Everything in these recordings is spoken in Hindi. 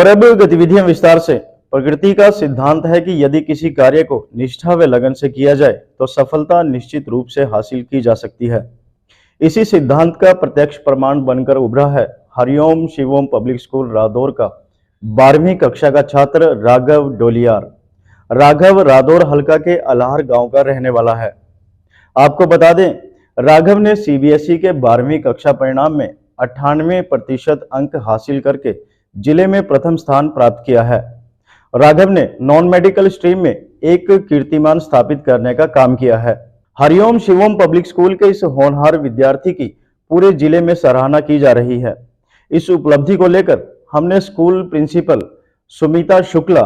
और अब गतिविधियां विस्तार से। प्रकृति का सिद्धांत है कि यदि किसी कार्य को निष्ठा व लगन से किया जाए तो सफलता निश्चित रूप से हासिल की जा सकती है। इसी सिद्धांत का प्रत्यक्ष प्रमाण बनकर उभरा है हरिओम शिवोम पब्लिक स्कूल रादौर का 12वीं कक्षा का छात्र राघव डोलियार। राघव रादौर हलका के अलाहर गांव का रहने वाला है। आपको बता दें, राघव ने सीबीएसई के 12वीं कक्षा परिणाम में 98% अंक हासिल करके जिले में प्रथम स्थान प्राप्त किया है। राघव ने नॉन मेडिकल स्ट्रीम में एक कीर्तिमान स्थापित करने का काम किया है। हरिओम शिवोम पब्लिक स्कूल के इस होनहार विद्यार्थी की पूरे जिले में सराहना की जा रही है। इस उपलब्धि को लेकर हमने स्कूल प्रिंसिपल सुमिता शुक्ला,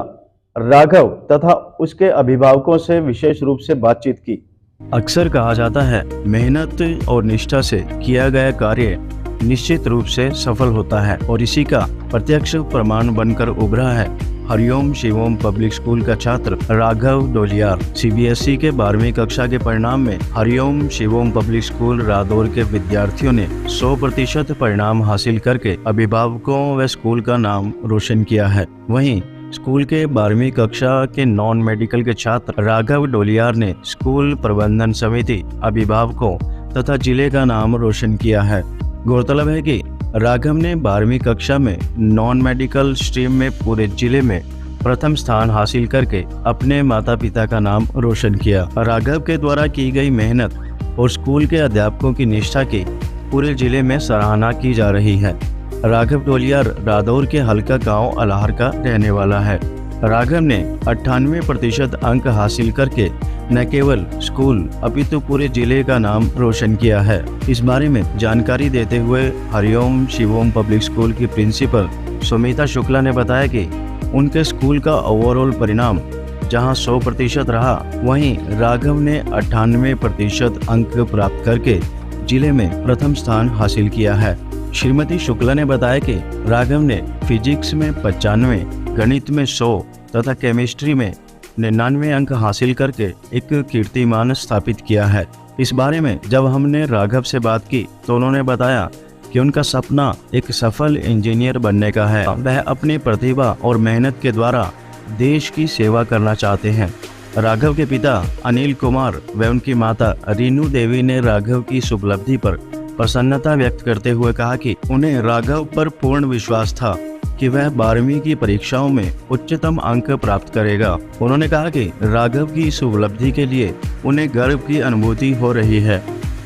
राघव तथा उसके अभिभावकों से विशेष रूप से बातचीत की। अक्सर कहा जाता है, मेहनत और निष्ठा से किया गया कार्य निश्चित रूप से सफल होता है, और इसी का प्रत्यक्ष प्रमाण बनकर उभरा है हरिओम शिवोम पब्लिक स्कूल का छात्र राघव डोलियार। सीबीएसई के 12वीं कक्षा के परिणाम में हरिओम शिवोम पब्लिक स्कूल रादौर के विद्यार्थियों ने 100% परिणाम हासिल करके अभिभावकों व स्कूल का नाम रोशन किया है। वहीं स्कूल के 12वीं कक्षा के नॉन मेडिकल के छात्र राघव डोलियार ने स्कूल प्रबंधन समिति, अभिभावकों तथा जिले का नाम रोशन किया है। गौरतलब है कि राघव ने 12वीं कक्षा में नॉन मेडिकल स्ट्रीम में पूरे जिले में प्रथम स्थान हासिल करके अपने माता पिता का नाम रोशन किया। राघव के द्वारा की गई मेहनत और स्कूल के अध्यापकों की निष्ठा की पूरे जिले में सराहना की जा रही है। राघव डोलियार रादौर के हलका गांव अलाहर का रहने वाला है। राघव ने 98% अंक हासिल करके न केवल स्कूल अपितु पूरे जिले का नाम रोशन किया है। इस बारे में जानकारी देते हुए हरिओम शिवोम पब्लिक स्कूल की प्रिंसिपल सुमिता शुक्ला ने बताया कि उनके स्कूल का ओवरऑल परिणाम जहां 100% रहा, वहीं राघव ने 98% अंक प्राप्त करके जिले में प्रथम स्थान हासिल किया है। श्रीमती शुक्ला ने बताया कि राघव ने फिजिक्स में 95, गणित में 100 तथा केमिस्ट्री में 99 अंक हासिल करके एक कीर्तिमान स्थापित किया है। इस बारे में जब हमने राघव से बात की तो उन्होंने बताया कि उनका सपना एक सफल इंजीनियर बनने का है। वह अपनी प्रतिभा और मेहनत के द्वारा देश की सेवा करना चाहते हैं। राघव के पिता अनिल कुमार व उनकी माता रीनू देवी ने राघव की इस उपलब्धि पर प्रसन्नता व्यक्त करते हुए कहा कि उन्हें राघव पर पूर्ण विश्वास था कि वह 12वीं की परीक्षाओं में उच्चतम अंक प्राप्त करेगा। उन्होंने कहा कि राघव की इस उपलब्धि के लिए उन्हें गर्व की अनुभूति हो रही है।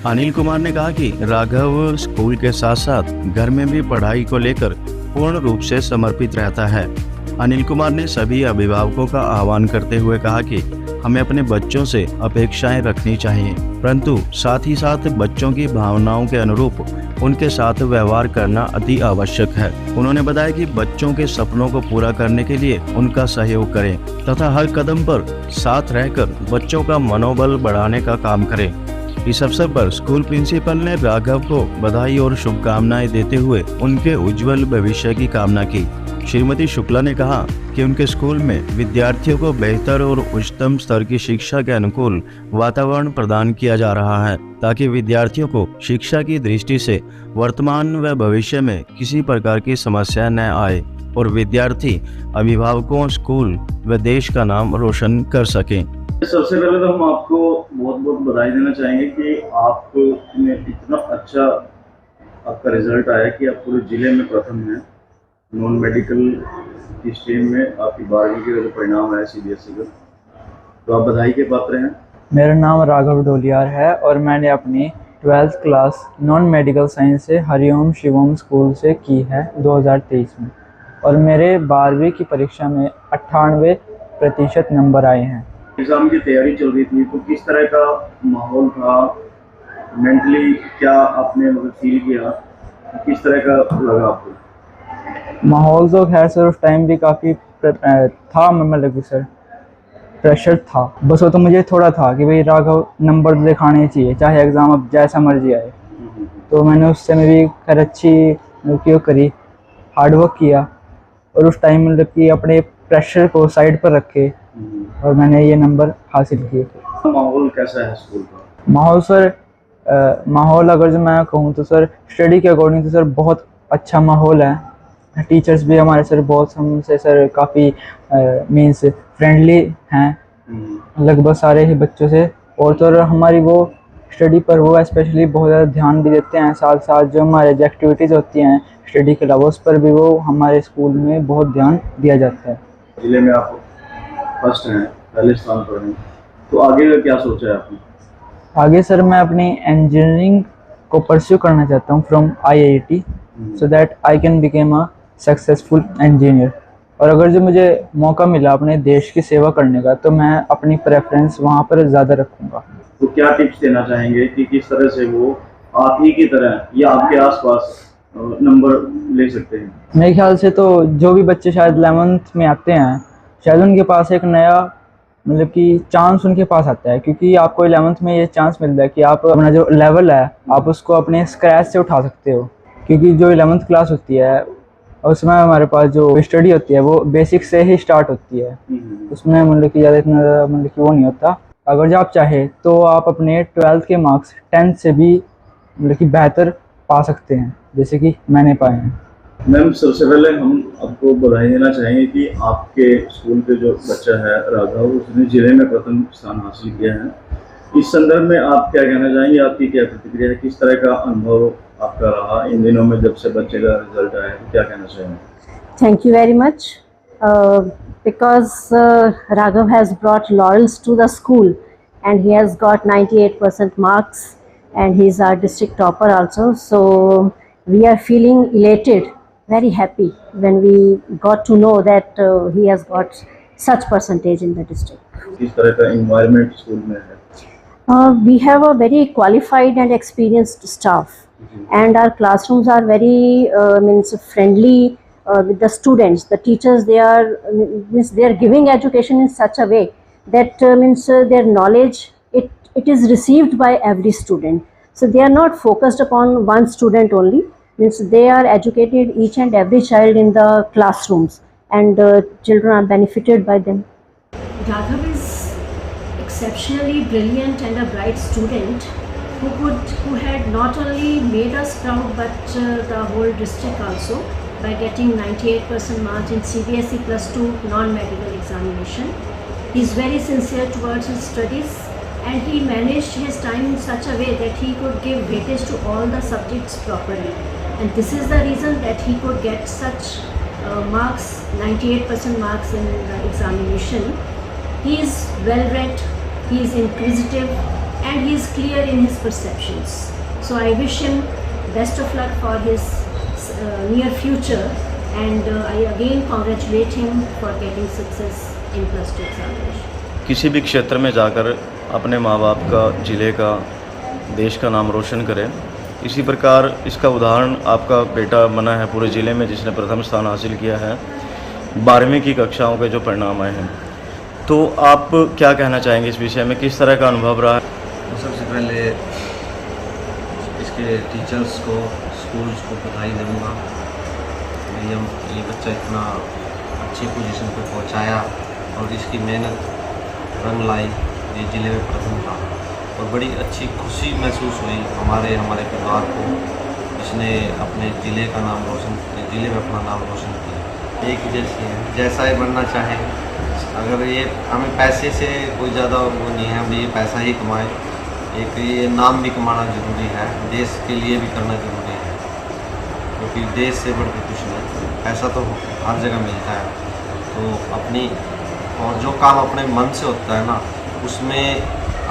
अनिल कुमार ने कहा कि राघव स्कूल के साथ साथ घर में भी पढ़ाई को लेकर पूर्ण रूप से समर्पित रहता है। अनिल कुमार ने सभी अभिभावकों का आह्वान करते हुए कहा कि हमें अपने बच्चों से अपेक्षाएं रखनी चाहिए, परंतु साथ ही साथ बच्चों की भावनाओं के अनुरूप उनके साथ व्यवहार करना अति आवश्यक है। उन्होंने बताया कि बच्चों के सपनों को पूरा करने के लिए उनका सहयोग करें तथा हर कदम पर साथ रहकर बच्चों का मनोबल बढ़ाने का काम करें। इस अवसर पर स्कूल प्रिंसिपल ने राघव को बधाई और शुभकामनाएं देते हुए उनके उज्जवल भविष्य की कामना की। श्रीमती शुक्ला ने कहा कि उनके स्कूल में विद्यार्थियों को बेहतर और उच्चतम स्तर की शिक्षा के अनुकूल वातावरण प्रदान किया जा रहा है, ताकि विद्यार्थियों को शिक्षा की दृष्टि से वर्तमान व भविष्य में किसी प्रकार की समस्या न आए और विद्यार्थी, अभिभावकों, स्कूल व देश का नाम रोशन कर सकें। सबसे पहले तो हम आपको बहुत बहुत बधाई देना चाहेंगे कि आपने इतना अच्छा आपका रिजल्ट आया कि आप पूरे जिले में प्रथम हैं। नॉन मेडिकल की स्ट्रीम में आपकी 12वीं के जो परिणाम आया सीबीएसई का, तो आप बधाई के पात्र हैं। मेरा नाम राघव डोलियार है और मैंने अपनी 12th class non medical science से हरिओम शिवोम स्कूल से की है 2023 में, और मेरे 12वीं की परीक्षा में 98% नंबर आए हैं। एग्ज़ाम की तैयारी चल रही थी, तो किस तरह का माहौल था, मेंटली क्या आपने मतलब फील किया, किस तरह का लगा आपको? माहौल तो खैर सर उस टाइम भी काफ़ी था, मतलब सर प्रेशर था, बस वो तो मुझे थोड़ा था कि भाई राघव नंबर दिखाने चाहिए, चाहे एग्ज़ाम अब जैसा मर्जी आए। तो मैंने उस समय भी खैर अच्छी क्यों करी, हार्ड वर्क किया और उस टाइम मतलब कि अपने प्रेशर को साइड पर रखे और मैंने ये नंबर हासिल किए। माहौल कैसा है स्कूल का? माहौल सर माहौल अगर जो मैं कहूँ तो सर स्टडी के अकॉर्डिंग तो सर बहुत अच्छा माहौल है, टीचर्स भी हमारे सर बहुत हमसे सर काफ़ी मीन्स फ्रेंडली हैं लगभग सारे ही बच्चों से। और तो और हमारी वो स्टडी पर वो स्पेशली बहुत ज़्यादा ध्यान भी देते हैं। साथ साथ जो हमारे जो एक्टिविटीज़ होती हैं स्टडी के अलावा उस पर भी वो हमारे स्कूल में बहुत ध्यान दिया जाता है। जिले में आप फर्स्ट हैं, पहले स्थान पर हैं, तो आगे का क्या सोचा है आपने? आगे सर मैं अपनी इंजीनियरिंग को परस्यू करना चाहता हूँ from IIT so that I can became a successful engineer. और अगर जो मुझे मौका मिला अपने देश की सेवा करने का तो मैं अपनी प्रेफरेंस वहाँ पर ज़्यादा रखूँगा। तो क्या टिप्स देना चाहेंगे कि किस तरह से वो आप ही की तरह या आपके आसपास नंबर ले सकते हैं? मेरे ख्याल से तो जो भी बच्चे शायद 11th में आते हैं शायद उनके पास एक नया मतलब कि चांस उनके पास आता है, क्योंकि आपको 11th में ये चांस मिलता है कि आप अपना जो लेवल है आप उसको अपने स्क्रैच से उठा सकते हो। क्योंकि जो 11th क्लास होती है उसमें हमारे पास जो स्टडी होती है वो बेसिक से ही स्टार्ट होती है, उसमें मतलब कि ज़्यादा इतना मतलब कि वो नहीं होता। अगर जो आप चाहे तो आप अपने 12th के मार्क्स 10th से भी मतलब कि बेहतर पा सकते हैं, जैसे कि मैंने पाए हैं। मैम, सबसे पहले हम आपको बधाई देना चाहेंगे कि आपके स्कूल के जो बच्चा है राघव, उसने जिले में प्रथम स्थान हासिल किया है। इस संदर्भ में आप क्या कहना चाहेंगे? आपकी क्या प्रतिक्रिया है? किस तरह का अनुभव आपका रहा इन दिनों में जब से बच्चे का रिजल्ट आया? तो क्या कहना चाहेंगे? Thank you very much. Because Raghav has brought laurels to the school and he has got 98% marks and he is our district topper also. So we are feeling elated, very happy when we got to know that he has got such percentage in the district. किस तरह का environment स्कूल में है? We have a very qualified and experienced staff, and our classrooms are very means friendly with the students. The teachers they are giving education in such a way that their knowledge it is received by every student. So they are not focused upon one student only. Means they are educated each and every child in the classrooms, and children are benefited by them. Raghav is exceptionally brilliant and a bright student who had not only made us proud but the whole district also by getting 98% marks in CBSE +2 non-medical examination. He is very sincere towards his studies and he managed his time in such a way that he could give weightage to all the subjects properly, and this is the reason that he could get such marks, 98% marks in the examination. He is well read, he is inquisitive and he is clear in his perceptions. So I wish him best of luck for his near future, and I again congratulate him for getting success in +2 examination. किसी भी क्षेत्र में जाकर अपने माँ बाप का, जिले का, देश का नाम रोशन करें। इसी प्रकार इसका उदाहरण आपका बेटा बना है पूरे ज़िले में जिसने प्रथम स्थान हासिल किया है 12वीं की कक्षाओं के जो परिणाम आए हैं। तो आप क्या कहना चाहेंगे इस विषय में, किस तरह का अनुभव रहा? सबसे पहले इसके टीचर्स को, स्कूल्स को बधाई दूँगा। ये बच्चा इतना अच्छी पोजीशन पे पहुंचाया और इसकी मेहनत रंग लाई, ये ज़िले में प्रथम था और बड़ी अच्छी खुशी महसूस हुई हमारे परिवार को, जिसने अपने ज़िले का नाम रोशन, ज़िले में अपना नाम रोशन किया। एक जैसे है, जैसा ये बनना चाहे, अगर ये हमें पैसे से कोई ज़्यादा वो नहीं है, हम ये पैसा ही कमाएं, एक ये नाम भी कमाना ज़रूरी है, देश के लिए भी करना ज़रूरी है, क्योंकि देश से बढ़ के कुछ नहीं। पैसा तो हर जगह मिलता है, तो अपनी और जो काम अपने मन से होता है ना, उसमें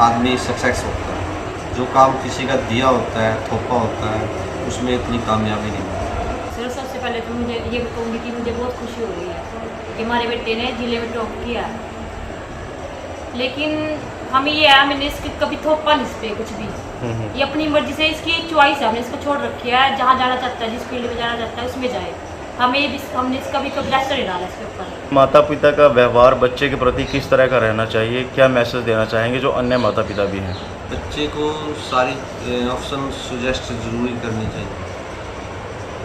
आदमी सक्सेस होता है। जो काम किसी का दिया होता है, थोपा होता है, उसमें इतनी कामयाबी नहीं मिलती। सर सबसे पहले तो मुझे ये बताऊँगी कि मुझे बहुत खुशी हो रही है कि हमारे बेटे ने जिले में टॉप किया, लेकिन हमें ये है, मैंने इसकी कभी थोपा नहीं इस पर कुछ भी। ये अपनी मर्जी से, इसकी चॉइस है, हमने इसको छोड़ रखी है, जहाँ जाना चाहता है, जिस फील्ड में जाना चाहता है उसमें जाए। हमने इसका भी कभी प्रेशर नहीं डाला इसके ऊपर। माता पिता का व्यवहार बच्चे के प्रति किस तरह का रहना चाहिए, क्या मैसेज देना चाहेंगे जो अन्य माता पिता भी हैं? बच्चे को सारी ऑप्शन सुजेस्ट ज़रूरी करनी चाहिए,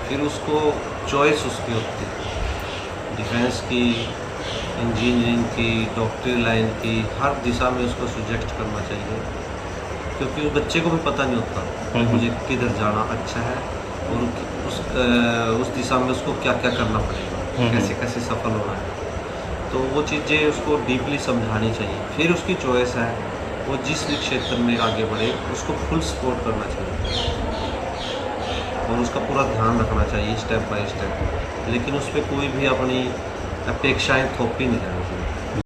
फिर उसको चॉइस उसकी होती है, डिफेंस की, इंजीनियरिंग की, डॉक्टरी लाइन की, हर दिशा में उसको सुजेस्ट करना चाहिए, क्योंकि उस बच्चे को भी पता नहीं होता कि मुझे किधर जाना अच्छा है और उस दिशा में उसको क्या क्या करना पड़ेगा, कैसे कैसे सफल होना है। तो वो चीज़ें उसको डीपली समझानी चाहिए। फिर उसकी चॉइस है, वो जिस भी क्षेत्र में आगे बढ़े उसको फुल सपोर्ट करना चाहिए और उसका पूरा ध्यान रखना चाहिए स्टेप बाय स्टेप, लेकिन उस पर कोई भी अपनी अपेक्षाएं थोपी नहीं जानी